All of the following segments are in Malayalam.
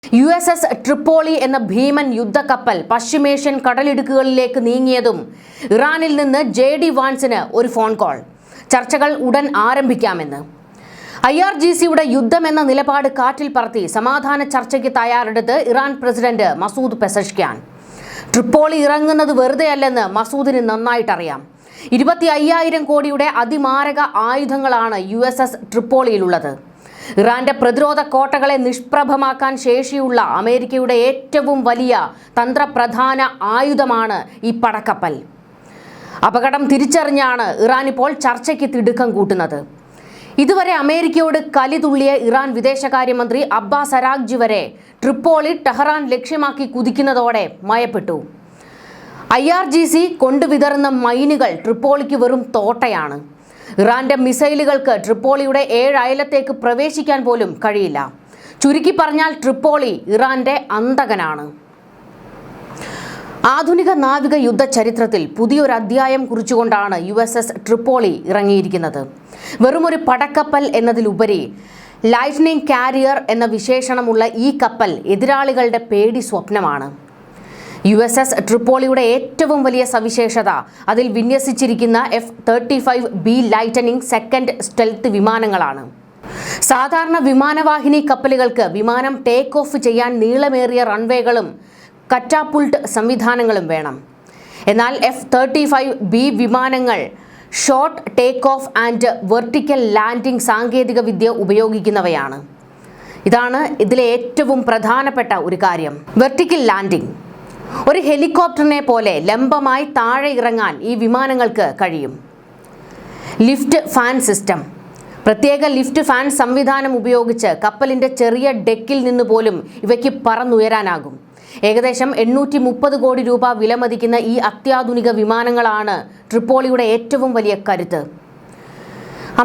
USS ട്രിപ്പോളി എന്ന ഭീമൻ യുദ്ധക്കപ്പൽ പശ്ചിമേഷ്യൻ കടലിടുക്കുകളിലേക്ക് നീങ്ങിയതും ഇറാനിൽ നിന്ന് JD വാൻസിന് ഒരു ഫോൺ കോൾ. ചർച്ചകൾ ഉടൻ ആരംഭിക്കാമെന്ന്. IRGCയുടെ യുദ്ധം എന്ന നിലപാട് കാറ്റിൽ പറത്തി സമാധാന ചർച്ചയ്ക്ക് തയ്യാറെടുത്ത് ഇറാൻ പ്രസിഡന്റ് മസൂദ് പെസഷ്ക്യാൻ. ട്രിപ്പോളി ഇറങ്ങുന്നത് വെറുതെയല്ലെന്ന് മസൂദിന് നന്നായിട്ടറിയാം. 25,000 കോടിയുടെ അതിമാരക ആയുധങ്ങളാണ് USS ട്രിപ്പോളിയിലുള്ളത്. ഇറാന്റെ പ്രതിരോധ കോട്ടകളെ നിഷ്പ്രഭമാക്കാൻ ശേഷിയുള്ള അമേരിക്കയുടെ ഏറ്റവും വലിയ തന്ത്രപ്രധാന ആയുധമാണ് ഈ പടക്കപ്പൽ. അപകടം തിരിച്ചറിഞ്ഞാണ് ഇറാൻ ഇപ്പോൾ ചർച്ചയ്ക്ക് തിടുക്കം കൂട്ടുന്നത്. ഇതുവരെ അമേരിക്കയോട് കലിതുള്ളിയ ഇറാൻ വിദേശകാര്യമന്ത്രി അബ്ബാസ് അരാഗ്ചി വരെ ട്രിപ്പോളി ടെഹ്റാൻ ലക്ഷ്യമാക്കി കുതിക്കുന്നതോടെ മയപ്പെട്ടു. IRGC കൊണ്ടുവിതറുന്ന മൈനുകൾ ട്രിപ്പോളിക്ക് വെറും തോട്ടയാണ്. ഇറാന്റെ മിസൈലുകൾക്ക് ട്രിപ്പോളിയുടെ 7 അയലത്തേക്ക് പ്രവേശിക്കാൻ പോലും കഴിയില്ല. ചുരുക്കി പറഞ്ഞാൽ ട്രിപ്പോളി ഇറാന്റെ അന്തകനാണ്. ആധുനിക നാവിക യുദ്ധ ചരിത്രത്തിൽ പുതിയൊരു അധ്യായം കുറിച്ചുകൊണ്ടാണ് USS ട്രിപ്പോളി ഇറങ്ങിയിരിക്കുന്നത്. വെറുമൊരു പടക്കപ്പൽ എന്നതിലുപരി ലൈറ്റ്നിംഗ് കാരിയർ എന്ന വിശേഷണമുള്ള ഈ കപ്പൽ എതിരാളികളുടെ പേടി സ്വപ്നമാണ്. USS ട്രിപ്പോളിയുടെ ഏറ്റവും വലിയ സവിശേഷത അതിൽ വിന്യസിച്ചിരിക്കുന്ന F-35B ലൈറ്റനിംഗ് സെക്കൻഡ് സ്റ്റെൽത്ത് വിമാനങ്ങളാണ്. സാധാരണ വിമാനവാഹിനി കപ്പലുകൾക്ക് വിമാനം ടേക്ക് ഓഫ് ചെയ്യാൻ നീളമേറിയ റൺവേകളും കറ്റാപുൾട്ട് സംവിധാനങ്ങളും വേണം. എന്നാൽ F-35B വിമാനങ്ങൾ short take off and vertical landing സാങ്കേതിക വിദ്യ ഉപയോഗിക്കുന്നവയാണ്. ഇതാണ് ഇതിലെ ഏറ്റവും പ്രധാനപ്പെട്ട ഒരു കാര്യം. Vertical landing. ഒരു ഹെലികോപ്റ്ററിനെ പോലെ ലംബമായി താഴെ ഇറങ്ങാൻ ഈ വിമാനങ്ങൾക്ക് കഴിയും. Lift fan system. പ്രത്യേക ലിഫ്റ്റ് ഫാൻ സംവിധാനം ഉപയോഗിച്ച് കപ്പലിൻ്റെ ചെറിയ ഡെക്കിൽ നിന്ന് പോലും ഇവയ്ക്ക് പറന്നുയരാനാകും. ഏകദേശം 830 കോടി രൂപ വിലമതിക്കുന്ന ഈ അത്യാധുനിക വിമാനങ്ങളാണ് ട്രിപ്പോളിയുടെ ഏറ്റവും വലിയ കരുത്ത്.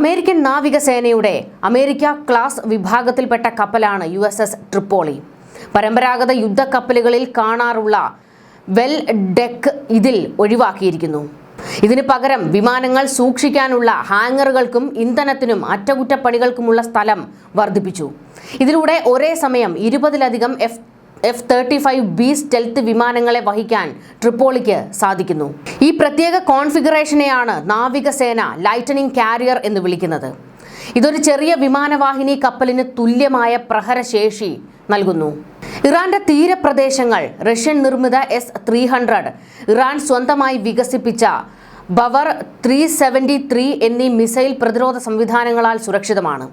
അമേരിക്കൻ നാവികസേനയുടെ അമേരിക്ക ക്ലാസ് വിഭാഗത്തിൽപ്പെട്ട കപ്പലാണ് USS ട്രിപ്പോളി. പരമ്പരാഗത യുദ്ധക്കപ്പലുകളിൽ കാണാറുള്ള വെൽ ഡെക്ക് ഇതിൽ ഒഴിവാക്കിയിരിക്കുന്നു. ഇതിന് പകരം വിമാനങ്ങൾ സൂക്ഷിക്കാനുള്ള ഹാങ്ങറുകൾക്കും ഇന്ധനത്തിനും അറ്റകുറ്റപ്പണികൾക്കുമുള്ള സ്ഥലം വർദ്ധിപ്പിച്ചു. ഇതിലൂടെ ഒരേ സമയം 20-ലധികം F-35B സ്റ്റെൽത്ത് വിമാനങ്ങളെ വഹിക്കാൻ ട്രിപ്പോളിക്ക് സാധിക്കുന്നു. ഈ പ്രത്യേക കോൺഫിഗറേഷനെയാണ് നാവികസേന ലൈറ്റനിംഗ് കാരിയർ എന്ന് വിളിക്കുന്നത്. ഇതൊരു ചെറിയ വിമാനവാഹിനി കപ്പലിന് തുല്യമായ പ്രഹരശേഷി നൽകുന്നു. ഇറാന്റെ തീരപ്രദേശങ്ങൾ റഷ്യൻ നിർമ്മിത S-300, ഇറാൻ സ്വന്തമായി വികസിപ്പിച്ച ബവർ 373 എന്നീ മിസൈൽ പ്രതിരോധ സംവിധാനങ്ങളാൽ സുരക്ഷിതമാണ്.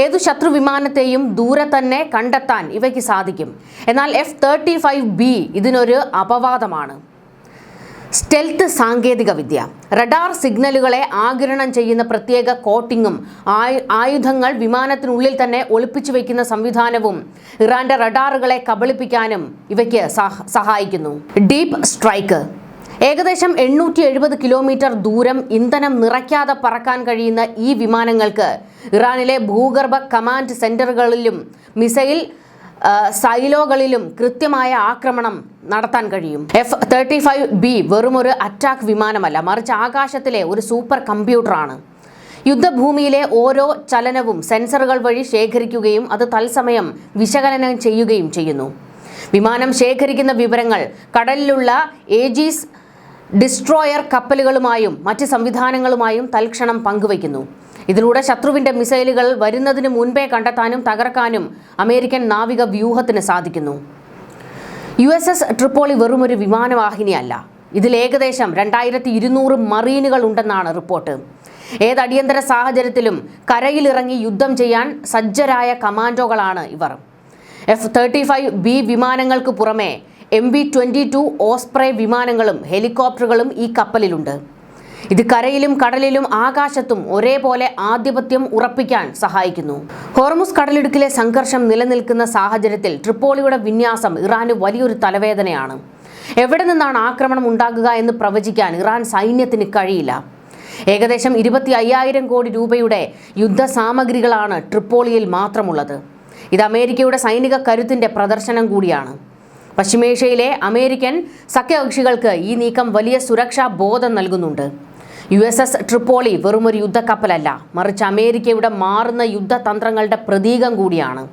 ഏതു ശത്രു വിമാനത്തെയും ദൂരെ തന്നെ കണ്ടെത്താൻ ഇവയ്ക്ക് സാധിക്കും. എന്നാൽ F-35B ഇതിനൊരു അപവാദമാണ്. സ്റ്റെൽത്ത് സാങ്കേതിക വിദ്യ. റഡാർ സിഗ്നലുകളെ ആഗിരണം ചെയ്യുന്ന പ്രത്യേക കോട്ടിങ്ങും ആയുധങ്ങൾ വിമാനത്തിനുള്ളിൽ തന്നെ ഒളിപ്പിച്ചു വയ്ക്കുന്ന സംവിധാനവും ഇറാന്റെ റഡാറുകളെ കബളിപ്പിക്കാനും ഇവയ്ക്ക് സഹായിക്കുന്നു. Deep strike. ഏകദേശം 870 കിലോമീറ്റർ ദൂരം ഇന്ധനം നിറയ്ക്കാതെ പറക്കാൻ കഴിയുന്ന ഈ വിമാനങ്ങൾക്ക് ഇറാനിലെ ഭൂഗർഭ കമാൻഡ് സെന്ററുകളിലും മിസൈൽ സൈലോകളിലും കൃത്യമായ ആക്രമണം നടത്താൻ കഴിയും. F-35B വെറുമൊരു അറ്റാക്ക് വിമാനമല്ല, മറിച്ച് ആകാശത്തിലെ ഒരു സൂപ്പർ കമ്പ്യൂട്ടറാണ്. യുദ്ധഭൂമിയിലെ ഓരോ ചലനവും സെൻസറുകൾ വഴി ശേഖരിക്കുകയും അത് തത്സമയം വിശകലനം ചെയ്യുകയും ചെയ്യുന്നു. വിമാനം ശേഖരിക്കുന്ന വിവരങ്ങൾ കടലിലുള്ള ഏജീസ് ഡിസ്ട്രോയർ കപ്പലുകളുമായും മറ്റ് സംവിധാനങ്ങളുമായും തൽക്ഷണം പങ്കുവയ്ക്കുന്നു. ഇതിലൂടെ ശത്രുവിന്റെ മിസൈലുകൾ വരുന്നതിന് മുൻപേ കണ്ടെത്താനും തകർക്കാനും അമേരിക്കൻ നാവിക വ്യൂഹത്തിന് സാധിക്കുന്നു. USS ട്രിപ്പോളി വെറുമൊരു വിമാനവാഹിനിയല്ല. ഇതിൽ ഏകദേശം 2200 മറീനുകൾ ഉണ്ടെന്നാണ് റിപ്പോർട്ട്. ഏതടിയന്തര സാഹചര്യത്തിലും കരയിലിറങ്ങി യുദ്ധം ചെയ്യാൻ സജ്ജരായ കമാൻഡോകളാണ് ഇവർ. F-35B വിമാനങ്ങൾക്ക് പുറമെ MB-22 ഓസ്പ്രേ വിമാനങ്ങളും ഹെലികോപ്റ്ററുകളും ഈ കപ്പലിലുണ്ട്. ഇത് കരയിലും കടലിലും ആകാശത്തും ഒരേപോലെ ആധിപത്യം ഉറപ്പിക്കാൻ സഹായിക്കുന്നു. ഹോർമുസ് കടലിടുക്കിലെ സംഘർഷം നിലനിൽക്കുന്ന സാഹചര്യത്തിൽ ട്രിപ്പോളിയുടെ വിന്യാസം ഇറാന് വലിയൊരു തലവേദനയാണ്. എവിടെ നിന്നാണ് ആക്രമണം ഉണ്ടാകുക എന്ന് പ്രവചിക്കാൻ ഇറാൻ സൈന്യത്തിന് കഴിയില്ല. ഏകദേശം 25,000 കോടി രൂപയുടെ യുദ്ധസാമഗ്രികളാണ് ട്രിപ്പോളിയിൽ മാത്രമുള്ളത്. ഇത് അമേരിക്കയുടെ സൈനിക കരുത്തിന്റെ പ്രദർശനം കൂടിയാണ്. പശ്ചിമേഷ്യയിലെ അമേരിക്കൻ സഖ്യകക്ഷികൾക്ക് ഈ നീക്കം വലിയ സുരക്ഷാ ബോധം നൽകുന്നുണ്ട്. USS ട്രിപ്പോളി വെറുമൊരു യുദ്ധക്കപ്പലല്ല, മറിച്ച് അമേരിക്കയുടെ മാറുന്ന യുദ്ധതന്ത്രങ്ങളുടെ പ്രതീകം കൂടിയാണ്.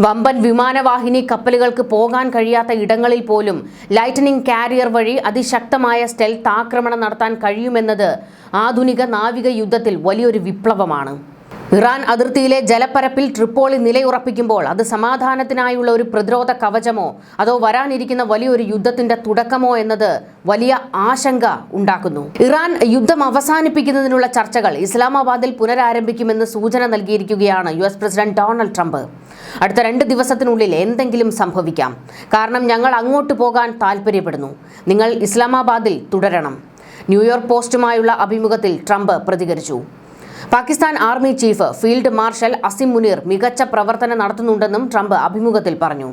വമ്പൻ വിമാനവാഹിനി കപ്പലുകൾക്ക് പോകാൻ കഴിയാത്ത ഇടങ്ങളിൽ പോലും ലൈറ്റനിങ് കാരിയർ വഴി അതിശക്തമായ സ്റ്റെൽത്ത് ആക്രമണം നടത്താൻ കഴിയുമെന്നത് ആധുനിക നാവിക യുദ്ധത്തിൽ വലിയൊരു വിപ്ലവമാണ്. ഇറാൻ അതിർത്തിയിലെ ജലപ്പരപ്പിൽ ട്രിപ്പോളി നിലയുറപ്പിക്കുമ്പോൾ അത് സമാധാനത്തിനായുള്ള ഒരു പ്രതിരോധ കവചമോ അതോ വരാനിരിക്കുന്ന വലിയൊരു യുദ്ധത്തിന്റെ തുടക്കമോ എന്നത് വലിയ ആശങ്ക ഉണ്ടാക്കുന്നു. ഇറാൻ യുദ്ധം അവസാനിപ്പിക്കുന്നതിനുള്ള ചർച്ചകൾ ഇസ്ലാമാബാദിൽ പുനരാരംഭിക്കുമെന്ന് സൂചന നൽകിയിരിക്കുകയാണ് US പ്രസിഡന്റ് ഡൊണാൾഡ് ട്രംപ്. അടുത്ത 2 ദിവസത്തിനുള്ളിൽ എന്തെങ്കിലും സംഭവിക്കാം. കാരണം ഞങ്ങൾ അങ്ങോട്ട് പോകാൻ താൽപ്പര്യപ്പെടുന്നു. നിങ്ങൾ ഇസ്ലാമാബാദിൽ തുടരണം. ന്യൂയോർക്ക് പോസ്റ്റുമായുള്ള അഭിമുഖത്തിൽ ട്രംപ് പ്രതികരിച്ചു. Pakistan army chief field marshal Asim Munir മികച്ച പ്രവർത്തനം നടത്തുന്നുണ്ടെന്നും ട്രംപ് അഭിമുഖത്തിൽ പറഞ്ഞു.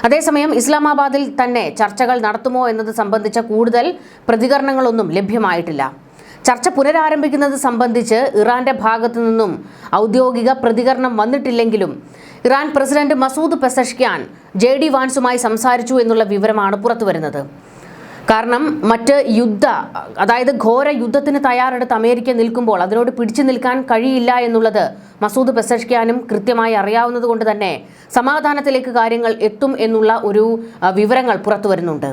അതേസമയം ഇസ്ലാമാബാദിൽ തന്നെ ചർച്ചകൾ നടത്തുമോ എന്നത് സംബന്ധിച്ച കൂടുതൽ പ്രതികരണങ്ങളൊന്നും ലഭ്യമായിട്ടില്ല. ചർച്ച പുനരാരംഭിക്കുന്നത് സംബന്ധിച്ച് ഇറാന്റെ ഭാഗത്തു നിന്നും ഔദ്യോഗിക പ്രതികരണം വന്നിട്ടില്ലെങ്കിലും ഇറാൻ പ്രസിഡന്റ് മസൂദ് പെസഷ്ക്യാൻ JD വാൻസുമായി സംസാരിച്ചു എന്നുള്ള വിവരമാണ് പുറത്തുവരുന്നത്. കാരണം മറ്റ് അതായത് ഘോര യുദ്ധത്തിന് തയ്യാറെടുത്ത് അമേരിക്ക നിൽക്കുമ്പോൾ അതിനോട് പിടിച്ചു നിൽക്കാൻ കഴിയില്ല എന്നുള്ളത് മസൂദ് പെസഷ്ക്യാനും കൃത്യമായി അറിയാവുന്നത് കൊണ്ട് തന്നെ സമാധാനത്തിലേക്ക് കാര്യങ്ങൾ എത്തും എന്നുള്ള ഒരു വിവരങ്ങൾ പുറത്തു വരുന്നുണ്ട്.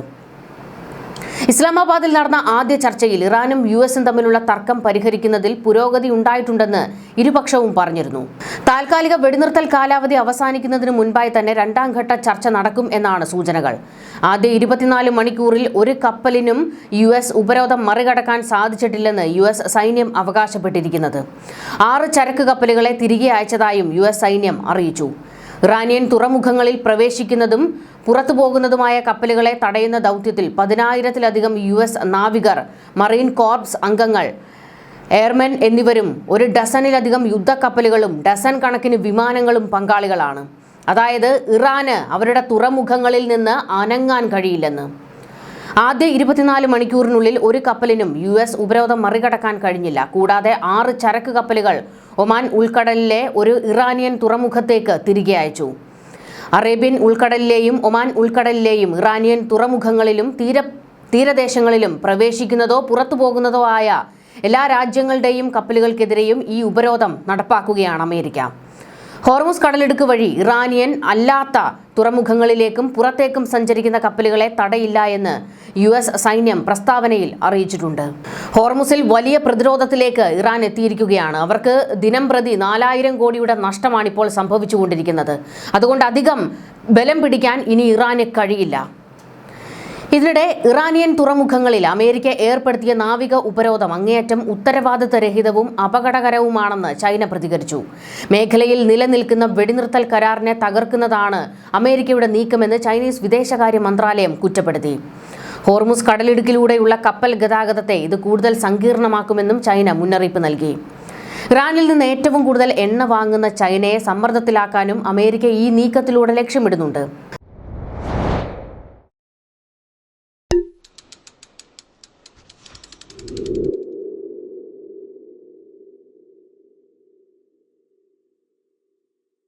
ഇസ്ലാമാബാദിൽ നടന്ന ആദ്യ ചർച്ചയിൽ ഇറാനും US തമ്മിലുള്ള തർക്കം പരിഹരിക്കുന്നതിൽ പുരോഗതി ഉണ്ടായിട്ടുണ്ടെന്ന് ഇരുപക്ഷവും പറഞ്ഞിരുന്നു. താൽക്കാലിക വെടിനിർത്തൽ കാലാവധി അവസാനിക്കുന്നതിന് മുൻപായി തന്നെ 2ാം ഘട്ട ചർച്ച നടക്കും എന്നാണ് സൂചനകൾ. ആദ്യ 24 മണിക്കൂറിൽ ഒരു കപ്പലിനും US ഉപരോധം മറികടക്കാൻ സാധിച്ചിട്ടില്ലെന്ന് US സൈന്യം അവകാശപ്പെട്ടിരിക്കുന്നത്. 6 ചരക്ക് കപ്പലുകളെ തിരികെ അയച്ചതായും US സൈന്യം അറിയിച്ചു. ഇറാനിയൻ തുറമുഖങ്ങളിൽ പ്രവേശിക്കുന്നതും പുറത്തു പോകുന്നതുമായ കപ്പലുകളെ തടയുന്ന ദൗത്യത്തിൽ 10,000-ലധികം US നാവികർ, മറീൻ കോർപ്സ് അംഗങ്ങൾ, എയർമെൻ എന്നിവരും 1 ഡസനിലധികം യുദ്ധക്കപ്പലുകളും ഡസൻ കണക്കിന് വിമാനങ്ങളും പങ്കാളികളാണ്. അതായത് ഇറാന് അവരുടെ തുറമുഖങ്ങളിൽ നിന്ന് അനങ്ങാൻ കഴിയില്ലെന്ന്. ആദ്യ 24 മണിക്കൂറിനുള്ളിൽ ഒരു കപ്പലിനും US ഉപരോധം മറികടക്കാൻ കഴിഞ്ഞില്ല. കൂടാതെ 6 ചരക്ക് കപ്പലുകൾ ഒമാൻ ഉൾക്കടലിലെ ഒരു ഇറാനിയൻ തുറമുഖത്തേക്ക് തിരികെ അയച്ചു. അറേബ്യൻ ഉൾക്കടലിലെയും ഒമാൻ ഉൾക്കടലിലെയും ഇറാനിയൻ തുറമുഖങ്ങളിലും തീരദേശങ്ങളിലും പ്രവേശിക്കുന്നതോ പുറത്തു പോകുന്നതോ ആയ എല്ലാ രാജ്യങ്ങളുടെയും കപ്പലുകൾക്കെതിരെയും ഈ ഉപരോധം നടപ്പാക്കുകയാണ് അമേരിക്ക. ഹോർമുസ് കടലിടുക്ക് വഴി ഇറാനിയൻ അല്ലാത്ത തുറമുഖങ്ങളിലേക്കും പുറത്തേക്കും സഞ്ചരിക്കുന്ന കപ്പലുകളെ തടയില്ല എന്ന് US സൈന്യം പ്രസ്താവനയിൽ അറിയിച്ചിട്ടുണ്ട്. ഹോർമുസിൽ വലിയ പ്രതിരോധത്തിലേക്ക് ഇറാൻ എത്തിയിരിക്കുകയാണ്. അവർക്ക് ദിനംപ്രതി 4000 കോടിയുടെ നഷ്ടമാണ് ഇപ്പോൾ സംഭവിച്ചുകൊണ്ടിരിക്കുന്നത്. അതുകൊണ്ട് അധികം ബലം പിടിക്കാൻ ഇനി ഇറാന് കഴിയില്ല. ഇതിനിടെ ഇറാനിയൻ തുറമുഖങ്ങളിൽ അമേരിക്ക ഏർപ്പെടുത്തിയ നാവിക ഉപരോധം അങ്ങേയറ്റം ഉത്തരവാദിത്തരഹിതവും അപകടകരവുമാണെന്ന് ചൈന പ്രതികരിച്ചു. മേഖലയിൽ നിലനിൽക്കുന്ന വെടിനിർത്തൽ കരാറിനെ തകർക്കുന്നതാണ് അമേരിക്കയുടെ നീക്കമെന്ന് ചൈനീസ് വിദേശകാര്യ മന്ത്രാലയം കുറ്റപ്പെടുത്തി. ഹോർമുസ് കടലിടുക്കിലൂടെയുള്ള കപ്പൽ ഗതാഗതത്തെ ഇത് കൂടുതൽ സങ്കീർണമാക്കുമെന്നും ചൈന മുന്നറിയിപ്പ് നൽകി. ഇറാനിൽ നിന്ന് ഏറ്റവും കൂടുതൽ എണ്ണ വാങ്ങുന്ന ചൈനയെ സമ്മർദ്ദത്തിലാക്കാനും അമേരിക്ക ഈ നീക്കത്തിലൂടെ ലക്ഷ്യമിടുന്നുണ്ട്.